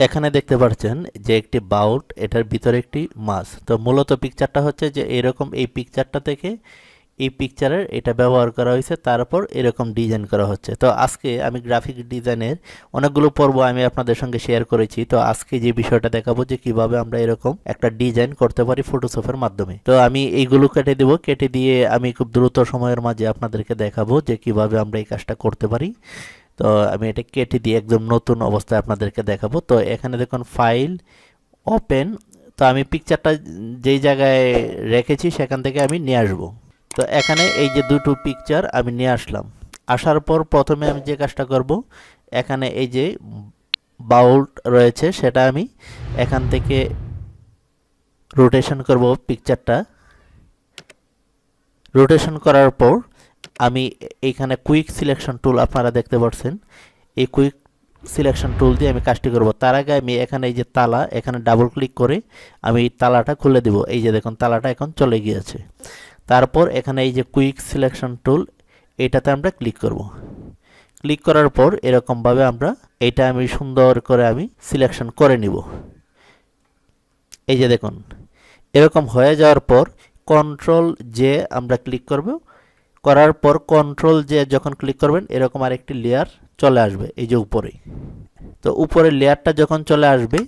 এখানে দেখতে পাচ্ছেন যে একটি বাউল, এটার ভিতরে একটি মাছ। তো মূলত পিকচারটা হচ্ছে যে এরকম, এই পিকচারটা থেকে এই পিকচারের এটা ব্যবহার করা হয়েছে, তারপর এরকম ডিজাইন করা হচ্ছে। তো আজকে আমি গ্রাফিক ডিজাইনের অনেকগুলো পর্ব আমি আপনাদের সঙ্গে শেয়ার করেছি। তো আজকে যে বিষয়টা দেখাবো যে কিভাবে আমরা এরকম একটা ডিজাইন করতে পারি ফটোশপের মাধ্যমে। তো আমি এইগুলো কেটে দেব, কেটে দিয়ে আমি খুব দ্রুত সময়ের মাঝে আপনাদেরকে দেখাবো যে কিভাবে আমরা এই কাজটা করতে পারি। তো আমি এটা কেটে দিয়ে একদম নতুন অবস্থায় আপনাদেরকে দেখাবো। তো এখানে দেখুন ফাইল, ওপেন। তো আমি পিকচারটা যেই জায়গায় রেখেছি সেখান থেকে আমি নিয়ে আসবো। তো এখানে এই যে দুটো পিকচার আমি নিয়ে আসলাম। আসার পর প্রথমে আমি যে কাজটা করব, এখানে এই যে বাউল রয়েছে সেটা আমি এখান থেকে রোটেশন করব পিকচারটা। রোটেশন করার পর আমি এইখানে কুইক সিলেকশন টুল আপনারা দেখতে পাচ্ছেন, এই কুইক সিলেকশন টুল দিয়ে আমি কাজটি করব। তার আগে আমি এখানে এই যে তালা, এখানে ডাবল ক্লিক করে আমি এই তালাটা খুলে দেব। এই যে দেখুন তালাটা এখন চলে গিয়েছে। তারপর এখানে এই যে কুইক সিলেকশন টুল, এটাতে আমরা ক্লিক করব। ক্লিক করার পর এরকমভাবে আমরা এটা আমি সুন্দর করে আমি সিলেকশন করে নিব। এই যে দেখুন এরকম হয়ে যাওয়ার পর কন্ট্রোল জে আমরা ক্লিক করব। করার পর কন্ট্রোল জে যখন ক্লিক করবেন এরকম আরেকটি লেয়ার চলে আসবে এই যে উপরে। তো উপরের লেয়ারটা যখন চলে আসবে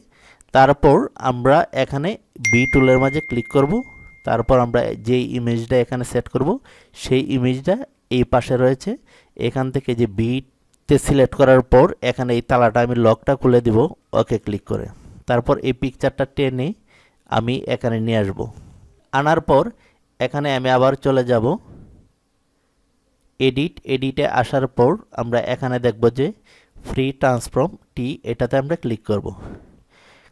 তারপর আমরা এখানে বি টুলের মাঝে ক্লিক করব। তারপর আমরা যেই ইমেজটা এখানে সেট করব সেই ইমেজটা এই পাশে রয়েছে। এখান থেকে যে বিতে সিলেক্ট করার পর এখানে এই তালাটা আমি লকটা খুলে দিব ওকে ক্লিক করে। তারপর এই পিকচারটা টেনে আমি এখানে নিয়ে আসব। আনার পর এখানে আমি আবার চলে যাব এডিটে আসার পর আমরা এখানে দেখব যে ফ্রি ট্রান্সফর্ম টি, এটাতে আমরা ক্লিক করব।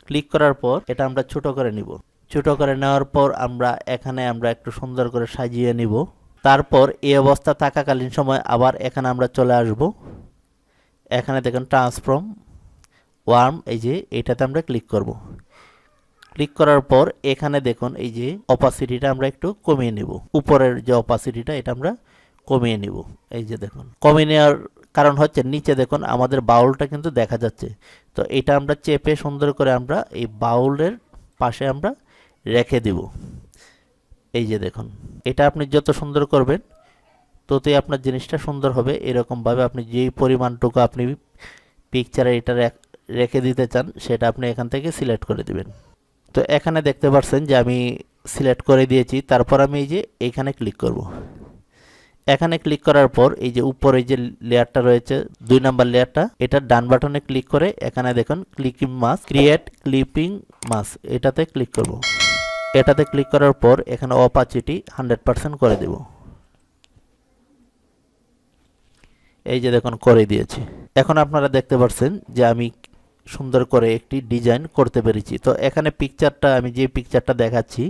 ক্লিক করার পর এটা আমরা ছোট করে নিব। ছোট করে নেওয়ার পর আমরা এখানে আমরা একটু সুন্দর করে সাজিয়ে নিব। তারপর এই অবস্থা থাকাকালীন সময় আবার এখানে আমরা চলে আসব। এখানে দেখুন ট্রান্সফর্ম ওয়ার্ম, এই যে এটাতে আমরা ক্লিক করব। ক্লিক করার পর এখানে দেখুন এই যে অপাসিটিটা আমরা একটু কমিয়ে নিব। উপরের যে অপাসিটিটা এটা আমরা কমিয়ে নিব। এই যে দেখুন কমিয়ে নেওয়ার কারণ হচ্ছে নিচে দেখুন আমাদের বাউলটা কিন্তু দেখা যাচ্ছে। তো এটা আমরা চেপে সুন্দর করে আমরা এই বাউলের পাশে আমরা রেখে দিব। এই যে দেখুন এটা আপনি যত সুন্দর করবেন ততই আপনার জিনিসটা সুন্দর হবে। এরকমভাবে আপনি যেই পরিমাণটুকু আপনি পিকচারে এটা রেখে দিতে চান সেটা আপনি এখান থেকে সিলেক্ট করে দিবেন। তো এখানে দেখতে পাচ্ছেন যে আমি সিলেক্ট করে দিয়েছি। তারপর আমি এই যে এইখানে ক্লিক করব। এখানে ক্লিক করার পর এই যে উপরে যে লেয়ারটা রয়েছে 2 নাম্বার লেয়ারটা, এটা ডান বাটনে ক্লিক করে এখানে দেখুন clipping mask, create clipping mask, এটাতে ক্লিক করব। এটাতে ক্লিক করার পর এখানে অপাসিটি 100% করে দেব। এই যে দেখুন করে দিয়েছি। এখন আপনারা দেখতে পাচ্ছেন যে আমি সুন্দর করে একটি ডিজাইন করতে পেরেছি। তো এখানে পিকচারটা আমি যে পিকচারটা দেখাচ্ছি,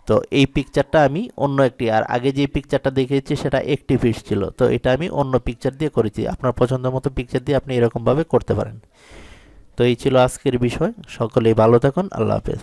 তো এই পিকচারটা আমি অন্য একটি, আর আগে যে পিকচারটা দেখিয়েছি সেটা একটি পিস ছিল। তো এটা আমি অন্য পিকচার দিয়ে করেছি। আপনার পছন্দ মতো পিকচার দিয়ে আপনি এরকমভাবে করতে পারেন। তো এই ছিল আজকের বিষয়। সকলেই ভালো থাকুন। আল্লাহ হাফেজ।